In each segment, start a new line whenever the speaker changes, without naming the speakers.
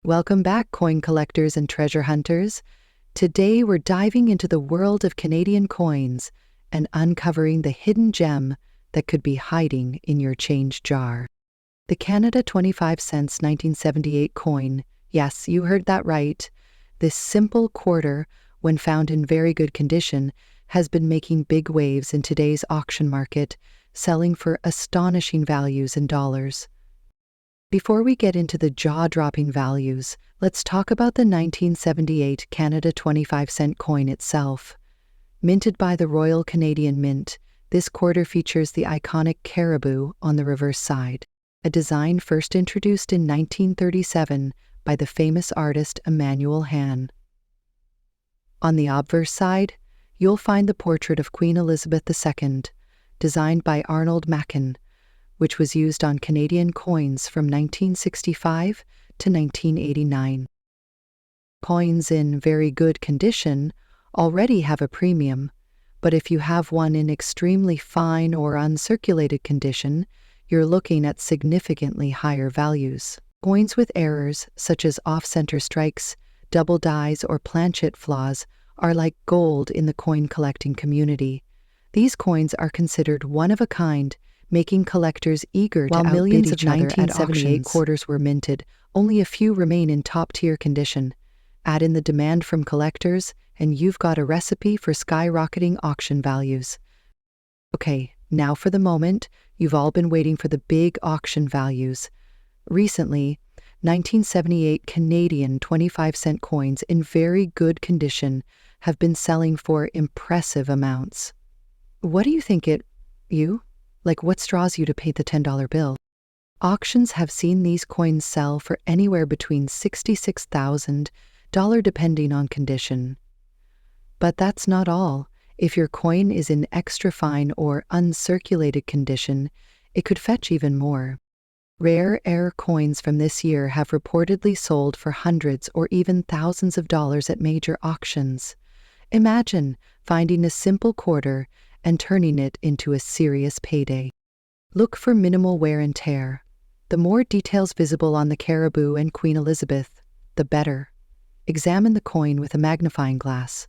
Welcome back, coin collectors and treasure hunters. Today we're diving into the world of Canadian coins and uncovering the hidden gem that could be hiding in your change jar. The Canada 25 cents 1978 coin. Yes, you heard that right. This simple quarter, when found in very good condition, has been making big waves in today's auction market, selling for astonishing values in dollars. Before we get into the jaw-dropping values, let's talk about the 1978 Canada 25 cent coin itself. Minted by the Royal Canadian Mint, this quarter features the iconic caribou on the reverse side, a design first introduced in 1937 by the famous artist Emmanuel Han. On the obverse side, you'll find the portrait of Queen Elizabeth II, designed by Arnold Machin, which was used on Canadian coins from 1965 to 1989. Coins in very good condition already have a premium, but if you have one in extremely fine or uncirculated condition, you're looking at significantly higher values. Coins with errors, such as off-center strikes, double dies, or planchet flaws, are like gold in the coin collecting community. These coins are considered one of a kind, making collectors eager to outbid
millions
each
of
other.
1978
At auctions, quarters were minted, only a few remain in top-tier condition. Add in the demand from collectors, and you've got a recipe for skyrocketing auction values. Okay, now for the moment you've all been waiting for, the big auction values. Recently, 1978 Canadian 25 cent coins in very good condition have been selling for impressive amounts. What do you think what draws you to pay the $10 bill? Auctions have seen these coins sell for anywhere between $66,000 depending on condition. But that's not all. If your coin is in extra fine or uncirculated condition, it could fetch even more. Rare air coins from this year have reportedly sold for hundreds or even thousands of dollars at major auctions. Imagine finding a simple quarter and turning it into a serious payday. Look for minimal wear and tear. The more details visible on the caribou and Queen Elizabeth, the better. Examine the coin with a magnifying glass.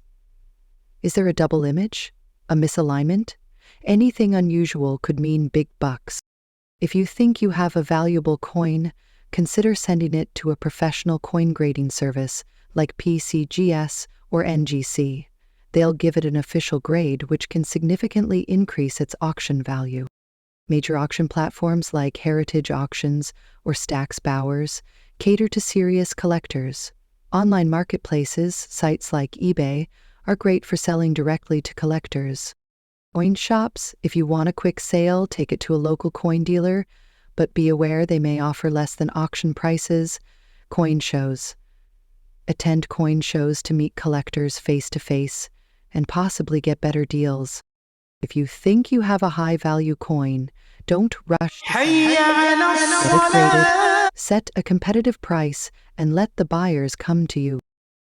Is there a double image? A misalignment? Anything unusual could mean big bucks. If you think you have a valuable coin, consider sending it to a professional coin grading service like PCGS or NGC. They'll give it an official grade, which can significantly increase its auction value. Major auction platforms like Heritage Auctions or Stack's Bowers cater to serious collectors. Online marketplaces, sites like eBay, are great for selling directly to collectors. Coin shops, if you want a quick sale, take it to a local coin dealer, but be aware they may offer less than auction prices. Coin shows. Attend coin shows to meet collectors face-to-face and possibly get better deals. If you think you have a high-value coin, don't rush to get it graded. Set a competitive price and let the buyers come to you.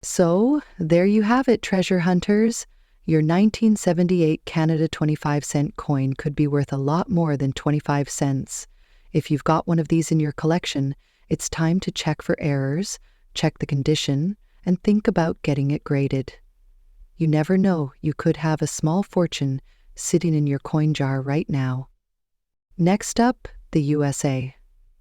So, there you have it, treasure hunters. Your 1978 Canada 25 cent coin could be worth a lot more than 25 cents. If you've got one of these in your collection, it's time to check for errors, check the condition, and think about getting it graded. You never know, you could have a small fortune sitting in your coin jar right now. Next up, the USA.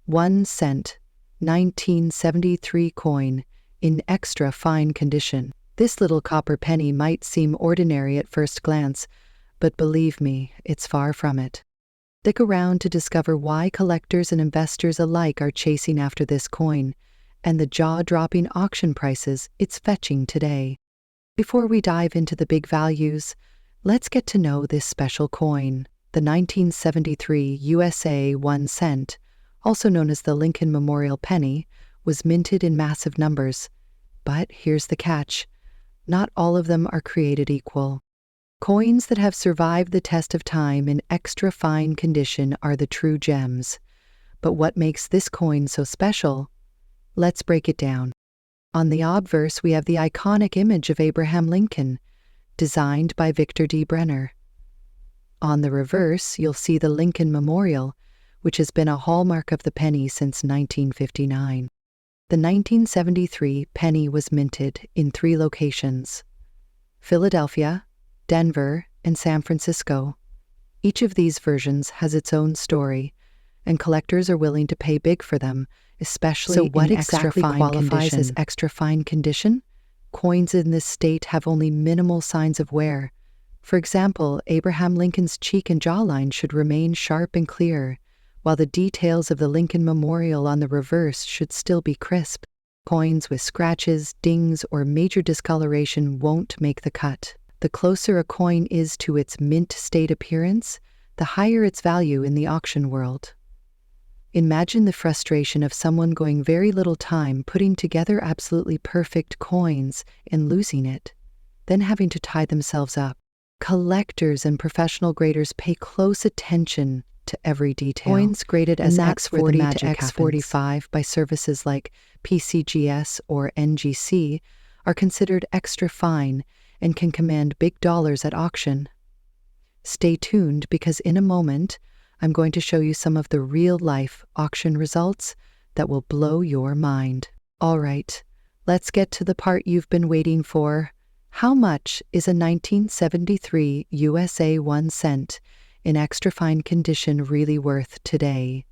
1 cent, 1973 coin in extra fine condition. This little copper penny might seem ordinary at first glance, but believe me, it's far from it. Stick around to discover why collectors and investors alike are chasing after this coin and the jaw-dropping auction prices it's fetching today. Before we dive into the big values, let's get to know this special coin. The 1973 USA 1 cent, also known as the Lincoln Memorial Penny, was minted in massive numbers. But here's the catch. Not all of them are created equal. Coins that have survived the test of time in extra fine condition are the true gems. But what makes this coin so special? Let's break it down. On the obverse, we have the iconic image of Abraham Lincoln, designed by Victor D. Brenner. On the reverse, you'll see the Lincoln Memorial, which has been a hallmark of the penny since 1959. The 1973 penny was minted in 3 locations: Philadelphia, Denver, and San Francisco. Each of these versions has its own story, and collectors are willing to pay big for them, especially
So what
in
exactly
extra fine
qualifies
condition.
as
Extra fine condition? Coins in this state have only minimal signs of wear. For example, Abraham Lincoln's cheek and jawline should remain sharp and clear, while the details of the Lincoln Memorial on the reverse should still be crisp. Coins with scratches, dings, or major discoloration won't make the cut. The closer a coin is to its mint state appearance, the higher its value in the auction world. Imagine the frustration of someone going very little time putting together absolutely perfect coins and losing it, then having to tie themselves up. Collectors and professional graders pay close attention to every detail. Coins graded as X40 to X45 by services like PCGS or NGC are considered extra fine and can command big dollars at auction. Stay tuned, because in a moment, I'm going to show you some of the real-life auction results that will blow your mind. All right, let's get to the part you've been waiting for. How much is a 1973 USA 1 cent in extra fine condition really worth today?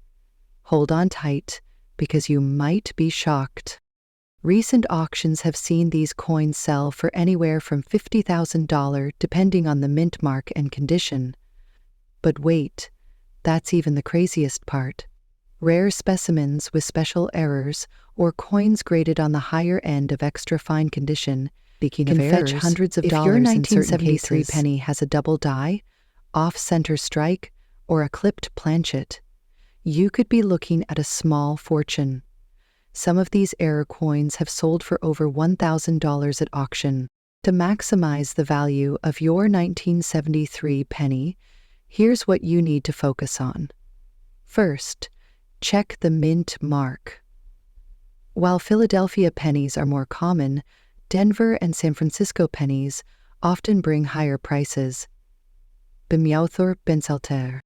Hold on tight, because you might be shocked. Recent auctions have seen these coins sell for anywhere from $50,000 depending on the mint mark and condition. But wait, that's even the craziest part. Rare specimens with special errors or coins graded on the higher end of extra fine condition can fetch hundreds of dollars. If your 1973 penny has a double die, off-center strike, or a clipped planchet, you could be looking at a small fortune. Some of these error coins have sold for over $1,000 at auction. To maximize the value of your 1973 penny, here's what you need to focus on. First, check the mint mark. While Philadelphia pennies are more common, Denver and San Francisco pennies often bring higher prices. Bemjauthor Bensalter.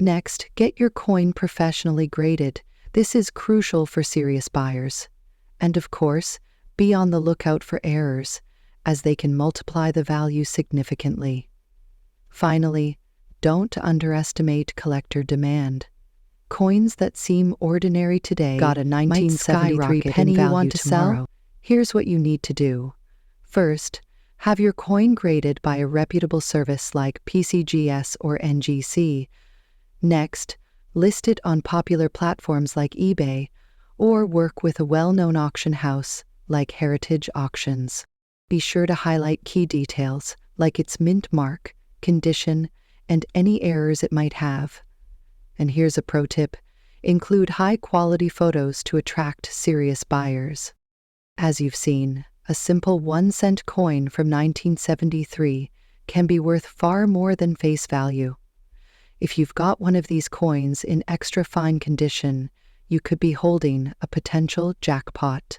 Next, get your coin professionally graded. This is crucial for serious buyers. And of course, be on the lookout for errors, as they can multiply the value significantly. Finally, don't underestimate collector demand. Coins that seem ordinary today Got a 1973 penny you want to sell? Here's what you need to do. First, have your coin graded by a reputable service like PCGS or NGC. Next, list it on popular platforms like eBay, or work with a well-known auction house like Heritage Auctions. Be sure to highlight key details like its mint mark, condition, and any errors it might have. And here's a pro tip: include high-quality photos to attract serious buyers. As you've seen, a simple 1-cent coin from 1973 can be worth far more than face value. If you've got one of these coins in extra fine condition, you could be holding a potential jackpot.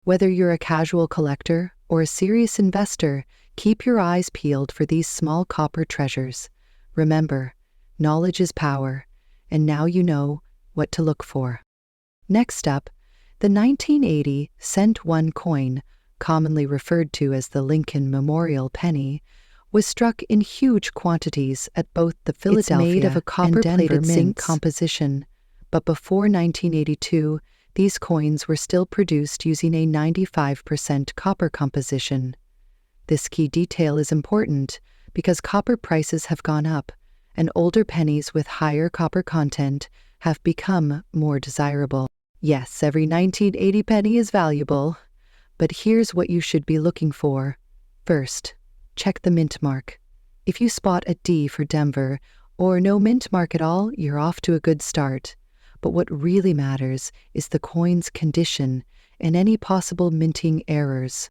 Whether you're a casual collector or a serious investor, keep your eyes peeled for these small copper treasures. Remember, knowledge is power, and now you know what to look for. Next up, the 1980 cent 1 coin, commonly referred to as the Lincoln Memorial penny, was struck in huge quantities at both the Philadelphia
It's made of a copper-plated
zinc
mints.
composition, but before 1982, these coins were still produced using a 95% copper composition. This key detail is important because copper prices have gone up, and older pennies with higher copper content have become more desirable. Yes, every 1980 penny is valuable, but here's what you should be looking for. First, check the mint mark. If you spot a D for Denver, or no mint mark at all, you're off to a good start. But what really matters is the coin's condition and any possible minting errors.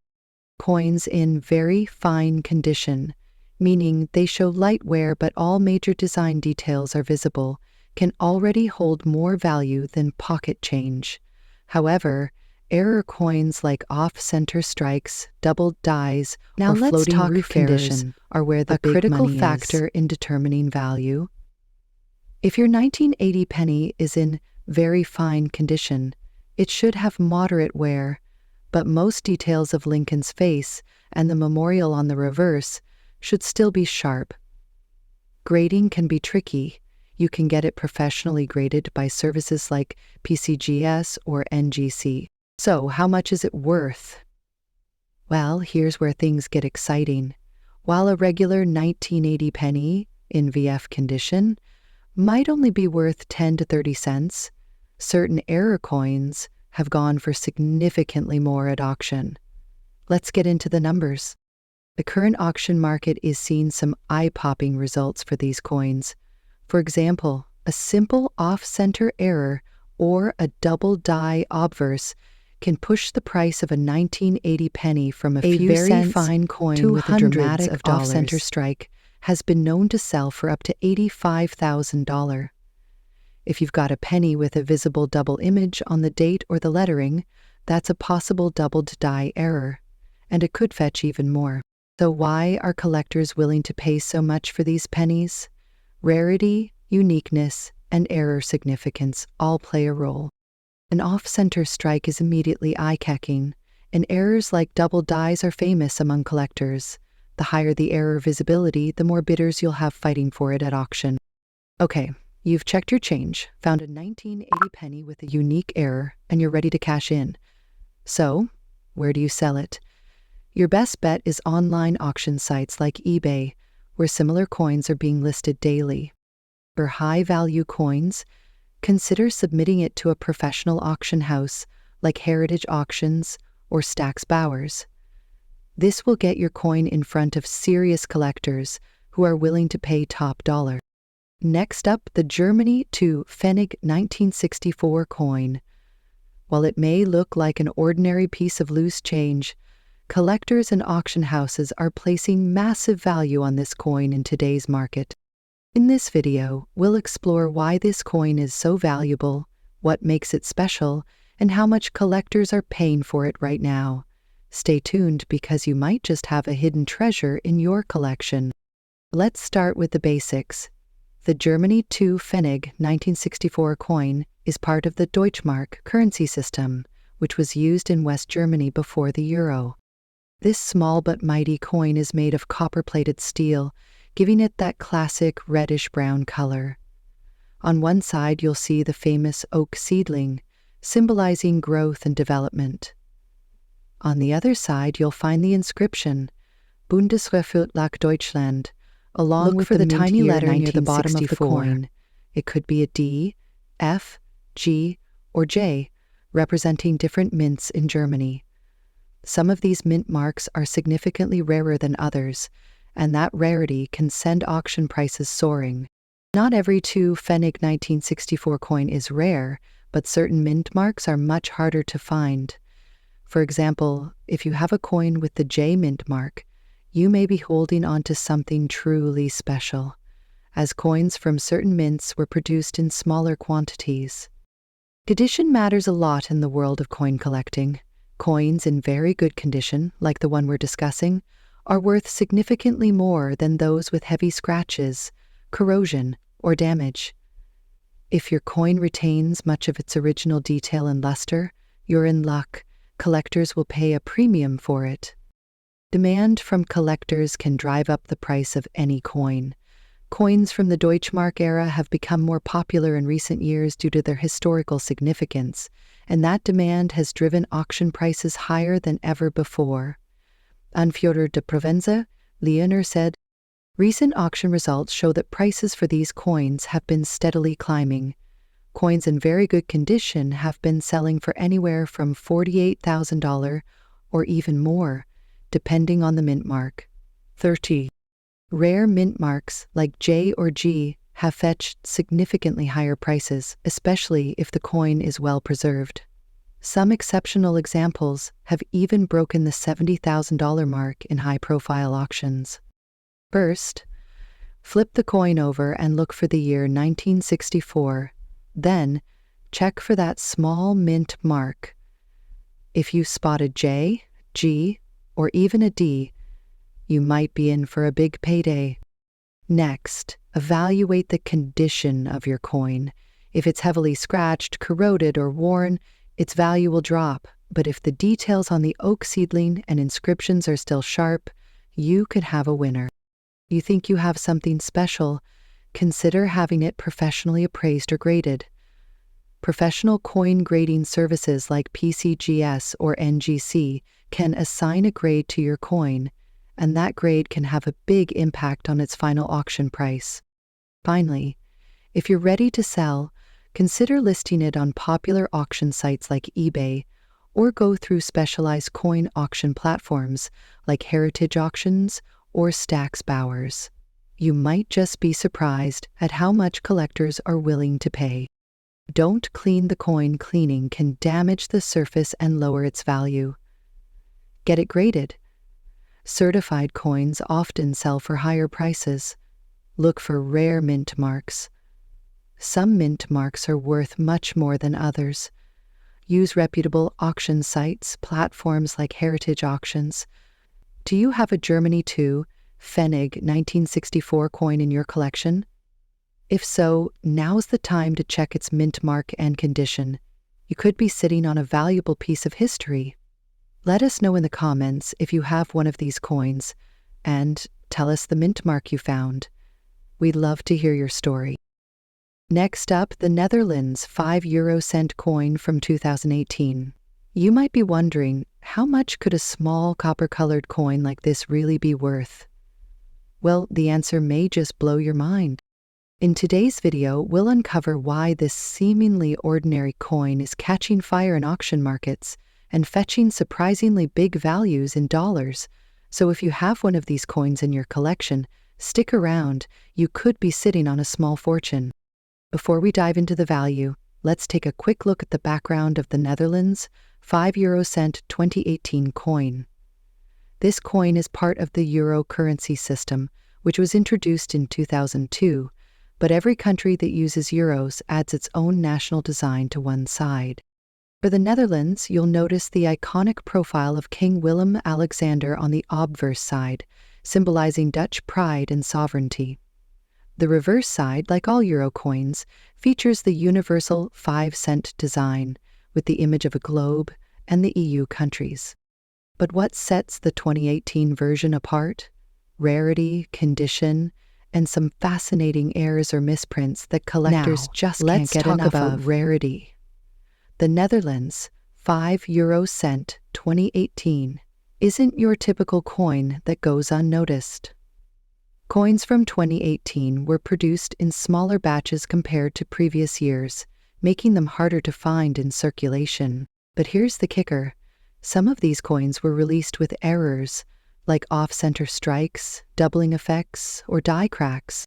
Coins in very fine condition, meaning they show light wear but all major design details are visible, can already hold more value than pocket change. However, error coins like off-center strikes, doubled dies, or floating roof condition are where the big critical money factor in determining value. If your 1980 penny is in very fine condition, It should have moderate wear, but most details of Lincoln's face and the memorial on the reverse should still be sharp. Grading can be tricky. You can get it professionally graded by services like PCGS or NGC. So, how much is it worth? Well, here's where things get exciting. While a regular 1980 penny in VF condition might only be worth 10 to 30 cents, certain error coins have gone for significantly more at auction. Let's get into the numbers. The current auction market is seeing some eye-popping results for these coins. For example, a simple off-center error or a double die obverse can push the price of a 1980 penny from a few very cents fine coin to with a hundreds dramatic of off-center dollars.
strike
has been known to sell for up to $85,000. If you've got a penny with a visible double image on the date or the lettering, that's a possible doubled die error, and it could fetch even more. So why are collectors willing to pay so much for these pennies? Rarity, uniqueness, and error significance all play a role. An off-center strike is immediately eye-catching, and errors like double dies are famous among collectors. The higher the error visibility, the more bidders you'll have fighting for it at auction. Okay, you've checked your change, found a 1980 penny with a unique error, and you're ready to cash in. So, where do you sell it? Your best bet is online auction sites like eBay, where similar coins are being listed daily. For high-value coins, consider submitting it to a professional auction house like Heritage Auctions or Stack's Bowers. This will get your coin in front of serious collectors who are willing to pay top dollar. Next up, the Germany II fenig 1964 coin. While it may look like an ordinary piece of loose change, collectors and auction houses are placing massive value on this coin in today's market. In this video, we'll explore why this coin is so valuable, what makes it special, and how much collectors are paying for it right now. Stay tuned because you might just have a hidden treasure in your collection. Let's start with the basics. The Germany II fenig 1964 coin is part of the Deutschmark currency system, which was used in West Germany before the euro. This small but mighty coin is made of copper-plated steel, giving it that classic reddish-brown color. On one side, you'll see the famous oak seedling, symbolizing growth and development. On the other side, you'll find the inscription, Bundesrepublik Deutschland, along with the tiny letter near the bottom of the coin. It could be a D, F, G, or J, representing different mints in Germany. Some of these mint marks are significantly rarer than others, and that rarity can send auction prices soaring. Not every II fenig 1964 coin is rare, but certain mint marks are much harder to find. For example, if you have a coin with the J mint mark, you may be holding on to something truly special, as coins from certain mints were produced in smaller quantities. Condition matters a lot in the world of coin collecting. Coins in very good condition, like the one we're discussing, are worth significantly more than those with heavy scratches, corrosion, or damage. If your coin retains much of its original detail and luster, you're in luck. Collectors will pay a premium for it. Demand from collectors can drive up the price of any coin. Coins from the Deutschmark era have become more popular in recent years due to their historical significance, and that demand has driven auction prices higher than ever before. Anführer de Provenza, Leonor said, "Recent auction results show that prices for these coins have been steadily climbing. Coins in very good condition have been selling for anywhere from $48,000 or even more, depending on the mint mark. 30. Rare mint marks like J or G have fetched significantly higher prices, especially if the coin is well preserved. Some exceptional examples have even broken the $70,000 mark in high-profile auctions. First, flip the coin over and look for the year 1964. Then, check for that small mint mark. If you spot a J, G, or even a D, you might be in for a big payday. Next, evaluate the condition of your coin. If it's heavily scratched, corroded, or worn, its value will drop, but if the details on the oak seedling and inscriptions are still sharp, you could have a winner. You think you have something special? Consider having it professionally appraised or graded. Professional coin grading services like PCGS or NGC can assign a grade to your coin, and that grade can have a big impact on its final auction price. Finally, if you're ready to sell, consider listing it on popular auction sites like eBay, or go through specialized coin auction platforms like Heritage Auctions or Stax Bowers. You might just be surprised at how much collectors are willing to pay. Don't clean the coin. Cleaning can damage the surface and lower its value. Get it graded. Certified coins often sell for higher prices. Look for rare mint marks. Some mint marks are worth much more than others. Use reputable auction sites, platforms like Heritage Auctions. Do you have a Germany II fenig 1964 coin in your collection? If so, now's the time to check its mint mark and condition. You could be sitting on a valuable piece of history. Let us know in the comments if you have one of these coins, and tell us the mint mark you found. We'd love to hear your story. Next up, the Netherlands 5 euro cent coin from 2018. You might be wondering, how much could a small copper-colored coin like this really be worth? Well, the answer may just blow your mind. In today's video, we'll uncover why this seemingly ordinary coin is catching fire in auction markets and fetching surprisingly big values in dollars. So if you have one of these coins in your collection, stick around. You could be sitting on a small fortune. Before we dive into the value, let's take a quick look at the background of the Netherlands 5 euro cent 2018 coin. This coin is part of the euro currency system, which was introduced in 2002, but every country that uses euros adds its own national design to one side. For the Netherlands, you'll notice the iconic profile of King Willem-Alexander on the obverse side, symbolizing Dutch pride and sovereignty. The reverse side, like all euro coins, features the universal 5-cent design, with the image of a globe and the EU countries. But what sets the 2018 version apart? Rarity, condition, and some fascinating errors or misprints that collectors just can't get enough of. Let's talk about rarity. The Netherlands 5 euro cent 2018 isn't your typical coin that goes unnoticed. Coins from 2018 were produced in smaller batches compared to previous years, making them harder to find in circulation. But here's the kicker. Some of these coins were released with errors, like off-center strikes, doubling effects, or die cracks.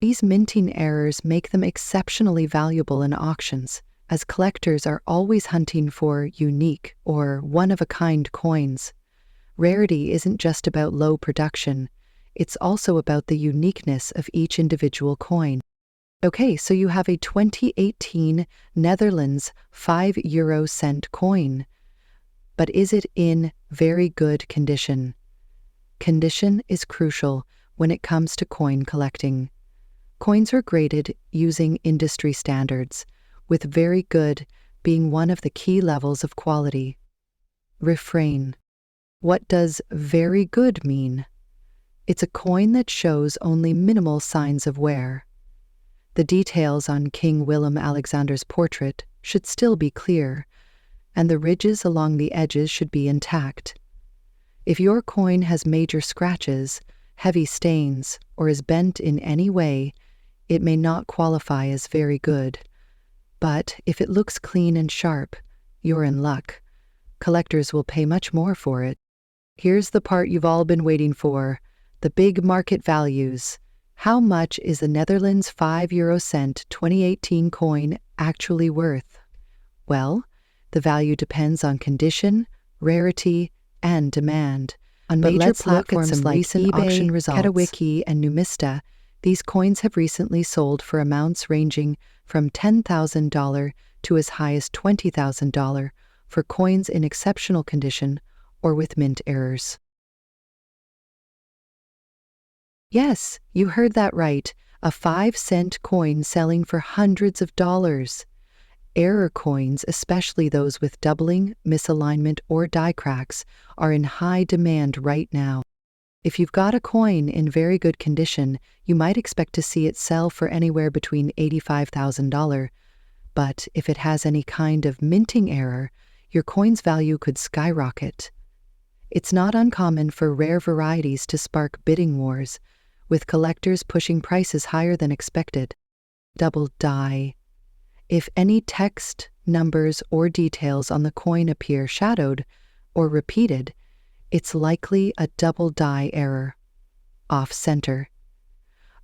These minting errors make them exceptionally valuable in auctions, as collectors are always hunting for unique or one-of-a-kind coins. Rarity isn't just about low production, it's also about the uniqueness of each individual coin. Okay, so you have a 2018 Netherlands 5 euro cent coin. But is it in very good condition? Condition is crucial when it comes to coin collecting. Coins are graded using industry standards, with very good being one of the key levels of quality. Refrain. What does very good mean? It's a coin that shows only minimal signs of wear. The details on King Willem-Alexander's portrait should still be clear, and the ridges along the edges should be intact. If your coin has major scratches, heavy stains, or is bent in any way, it may not qualify as very good. But if it looks clean and sharp, you're in luck. Collectors will pay much more for it. Here's the part you've all been waiting for, the big market values. How much is the Netherlands 5 euro cent 2018 coin actually worth? Well, the value depends on condition, rarity, and demand. On major platforms like recent auction results, Katawiki and Numista, these coins have recently sold for amounts ranging from $10,000 to as high as $20,000 for coins in exceptional condition or with mint errors. Yes, you heard that right, a 5-cent coin selling for hundreds of dollars. Error coins, especially those with doubling, misalignment, or die cracks, are in high demand right now. If you've got a coin in very good condition, you might expect to see it sell for anywhere between $85,000, but if it has any kind of minting error, your coin's value could skyrocket. It's not uncommon for rare varieties to spark bidding wars, with collectors pushing prices higher than expected. Double die. If any text, numbers, or details on the coin appear shadowed or repeated, it's likely a double die error. Off-center.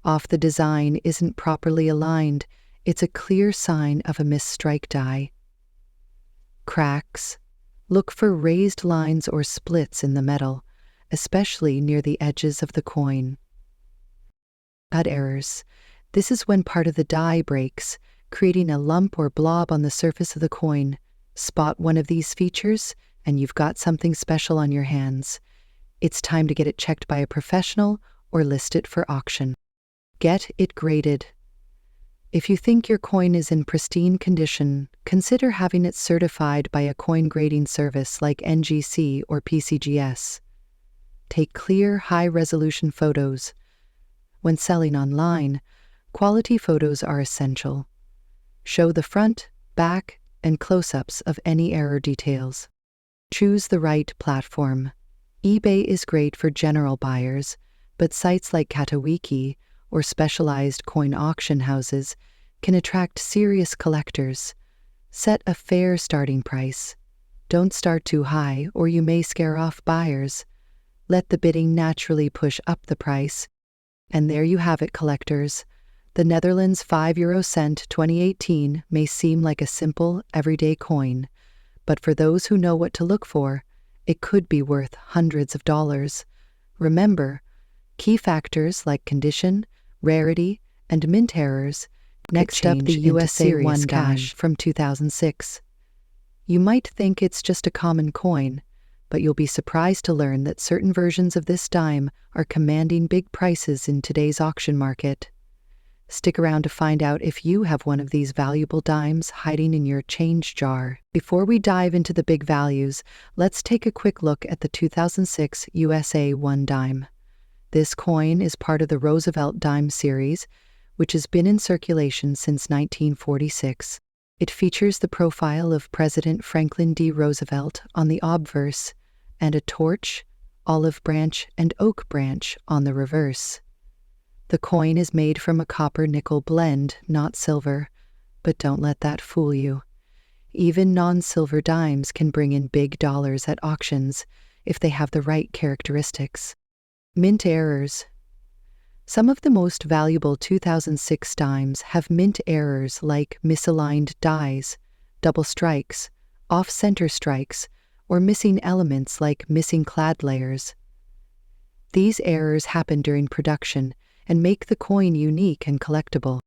Off the design isn't properly aligned, it's a clear sign of a misstrike die. Cracks. Look for raised lines or splits in the metal, especially near the edges of the coin. Cut errors. This is when part of the die breaks, creating a lump or blob on the surface of the coin. Spot one of these features, and you've got something special on your hands. It's time to get it checked by a professional or list it for auction. Get it graded. If you think your coin is in pristine condition, consider having it certified by a coin grading service like NGC or PCGS. Take clear, high-resolution photos. When selling online, quality photos are essential. Show the front, back, and close-ups of any error details. Choose the right platform. eBay is great for general buyers, but sites like Katowiki or specialized coin auction houses can attract serious collectors. Set a fair starting price. Don't start too high or you may scare off buyers. Let the bidding naturally push up the price. And there you have it, collectors. The Netherlands €5 2018 may seem like a simple, everyday coin, but for those who know what to look for, it could be worth hundreds of dollars. Remember, key factors like condition, rarity, and mint errors. Next up, the USA 1 Cash from 2006. You might think it's just a common coin, but you'll be surprised to learn that certain versions of this dime are commanding big prices in today's auction market. Stick around to find out if you have one of these valuable dimes hiding in your change jar. Before we dive into the big values, let's take a quick look at the 2006 USA 1 dime. This coin is part of the Roosevelt dime series, which has been in circulation since 1946. It features the profile of President Franklin D. Roosevelt on the obverse and a torch, olive branch, and oak branch on the reverse. The coin is made from a copper-nickel blend, not silver, but don't let that fool you. Even non-silver dimes can bring in big dollars at auctions if they have the right characteristics. Mint errors. Some of the most valuable 2006 dimes have mint errors like misaligned dies, double strikes, off-center strikes, or missing elements like missing clad layers. These errors happen during production and make the coin unique and collectible.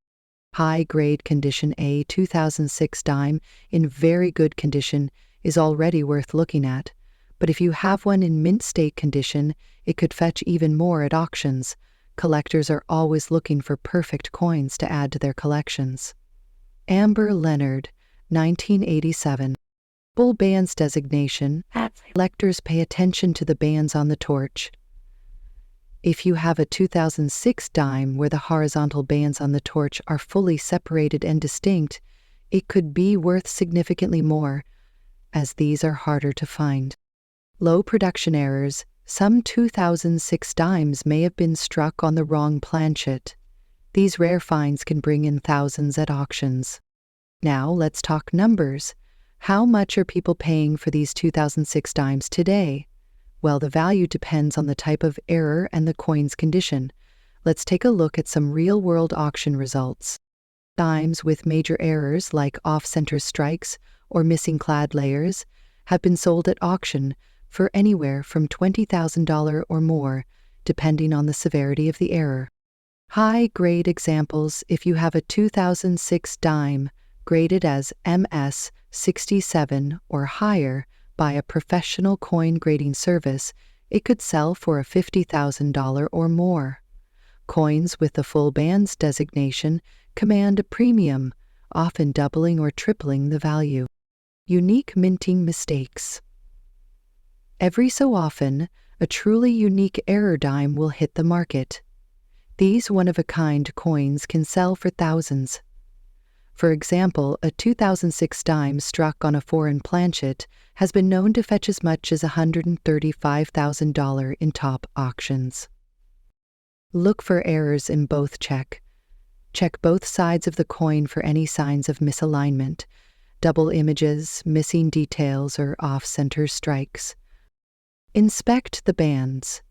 High-grade condition. A 2006 dime in very good condition is already worth looking at, but if you have one in mint state condition, it could fetch even more at auctions. Collectors are always looking for perfect coins to add to their collections. Amber Leonard, 1987. Full bands designation. Collectors pay attention to the bands on the torch. If you have a 2006 dime where the horizontal bands on the torch are fully separated and distinct, it could be worth significantly more, as these are harder to find. Low production errors. Some 2006 dimes may have been struck on the wrong planchet. These rare finds can bring in thousands at auctions. Now let's talk numbers. How much are people paying for these 2006 dimes today? Well, the value depends on the type of error and the coin's condition. Let's take a look at some real-world auction results. Dimes with major errors like off-center strikes or missing clad layers have been sold at auction for anywhere from $20,000 or more, depending on the severity of the error. High-grade examples. If you have a 2006 dime graded as MS 67 or higher by a professional coin grading service, it could sell for a $50,000 or more. Coins with the full bands designation command a premium, often doubling or tripling the value. Unique minting mistakes. Every so often, a truly unique error dime will hit the market. These one-of-a-kind coins can sell for thousands. For example, a 2006 dime struck on a foreign planchet has been known to fetch as much as $135,000 in top auctions. Look for errors in both check. Check both sides of the coin for any signs of misalignment, double images, missing details, or off-center strikes. Inspect the bands.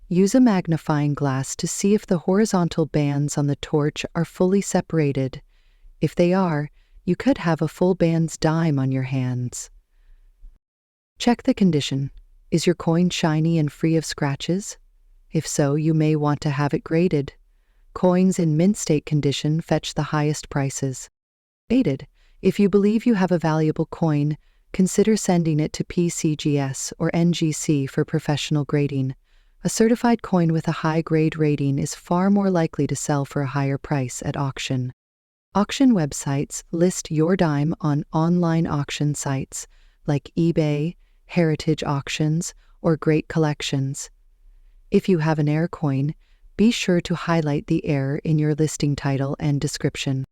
Use a magnifying glass to see if the horizontal bands on the torch are fully separated. If they are, you could have a full band's dime on your hands. Check the condition. Is your coin shiny and free of scratches? If so, you may want to have it graded. Coins in mint state condition fetch the highest prices. Graded. If you believe you have a valuable coin, consider sending it to PCGS or NGC for professional grading. A certified coin with a high grade rating is far more likely to sell for a higher price at auction. Auction websites list your dime on online auction sites like eBay, Heritage Auctions, or Great Collections. If you have an error coin, be sure to highlight the error in your listing title and description.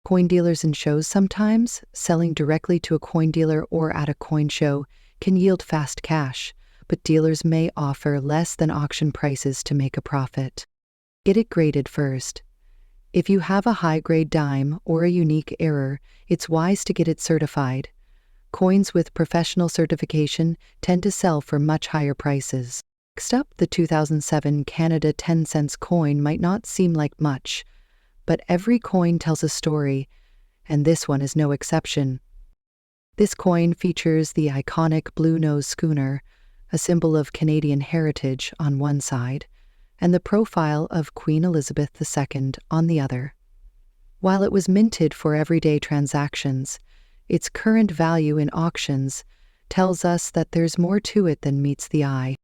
Coin dealers and shows sometimes, selling directly to a coin dealer or at a coin show, can yield fast cash, but dealers may offer less than auction prices to make a profit. Get it graded first. If you have a high-grade dime or a unique error, it's wise to get it certified. Coins with professional certification tend to sell for much higher prices. Next up, the 2007 Canada 10 cents coin might not seem like much, but every coin tells a story, and this one is no exception. This coin features the iconic blue nose schooner, a symbol of Canadian heritage on one side, and the profile of Queen Elizabeth II on the other. While it was minted for everyday transactions, its current value in auctions tells us that there's more to it than meets the eye.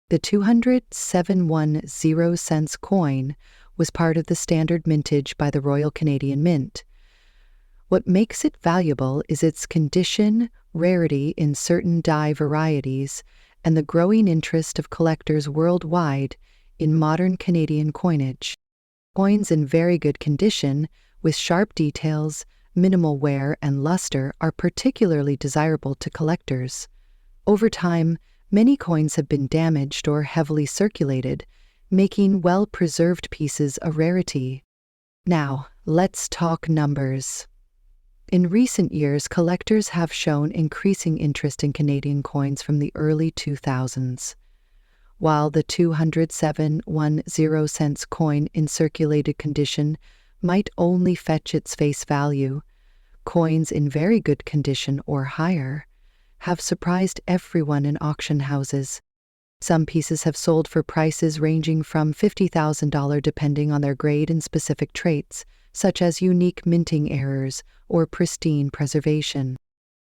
The 207.10 cents coin was part of the standard mintage by the Royal Canadian Mint. What makes it valuable is its condition, rarity in certain die varieties, and the growing interest of collectors worldwide in modern Canadian coinage. Coins in very good condition, with sharp details, minimal wear, and luster are particularly desirable to collectors. Over time, many coins have been damaged or heavily circulated, making well-preserved pieces a rarity. Now, let's talk numbers. In recent years, collectors have shown increasing interest in Canadian coins from the early 2000s. While the 207.10 cents coin in circulated condition might only fetch its face value, coins in very good condition or higher have surprised everyone in auction houses. Some pieces have sold for prices ranging from $50,000 depending on their grade and specific traits, such as unique minting errors or pristine preservation.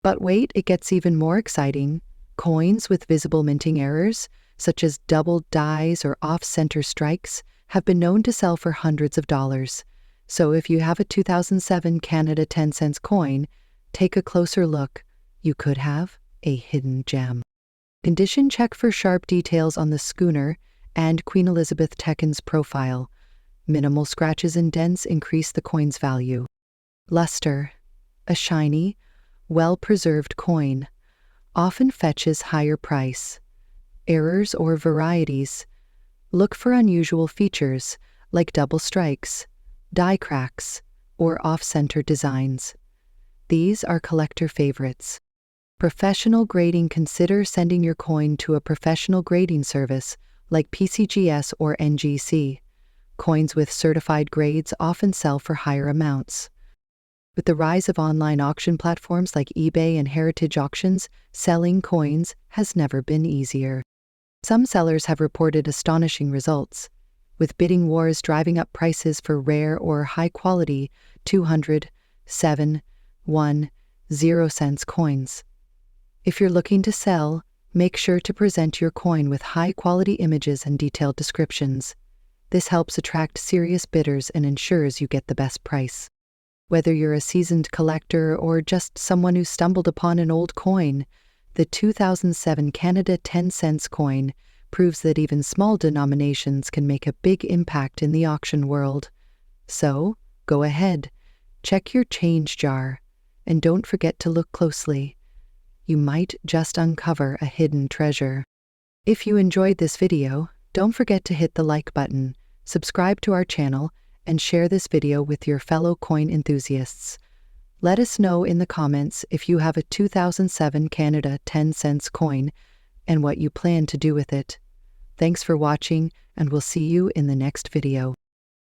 But wait, it gets even more exciting. Coins with visible minting errors, such as double dies or off-center strikes, have been known to sell for hundreds of dollars. So if you have a 2007 Canada 10 cents coin, take a closer look. You could have a hidden gem. Condition check for sharp details on the schooner and Queen Elizabeth II's profile. Minimal scratches and dents increase the coin's value. Luster. A shiny, well-preserved coin often fetches higher price. Errors or varieties. Look for unusual features like double strikes, die cracks, or off-center designs. These are collector favorites. Professional grading. Consider sending your coin to a professional grading service like PCGS or NGC. Coins with certified grades often sell for higher amounts. With the rise of online auction platforms like eBay and Heritage Auctions, selling coins has never been easier. Some sellers have reported astonishing results, with bidding wars driving up prices for rare or high-quality 207.10 cents coins. If you're looking to sell, make sure to present your coin with high-quality images and detailed descriptions. This helps attract serious bidders and ensures you get the best price. Whether you're a seasoned collector or just someone who stumbled upon an old coin, the 2007 Canada 10 cents coin proves that even small denominations can make a big impact in the auction world. So, go ahead, check your change jar, and don't forget to look closely. You might just uncover a hidden treasure. If you enjoyed this video, don't forget to hit the like button, subscribe to our channel, and share this video with your fellow coin enthusiasts. Let us know in the comments if you have a 2007 Canada 10 cents coin and what you plan to do with it. Thanks for watching, and we'll see you in the next video.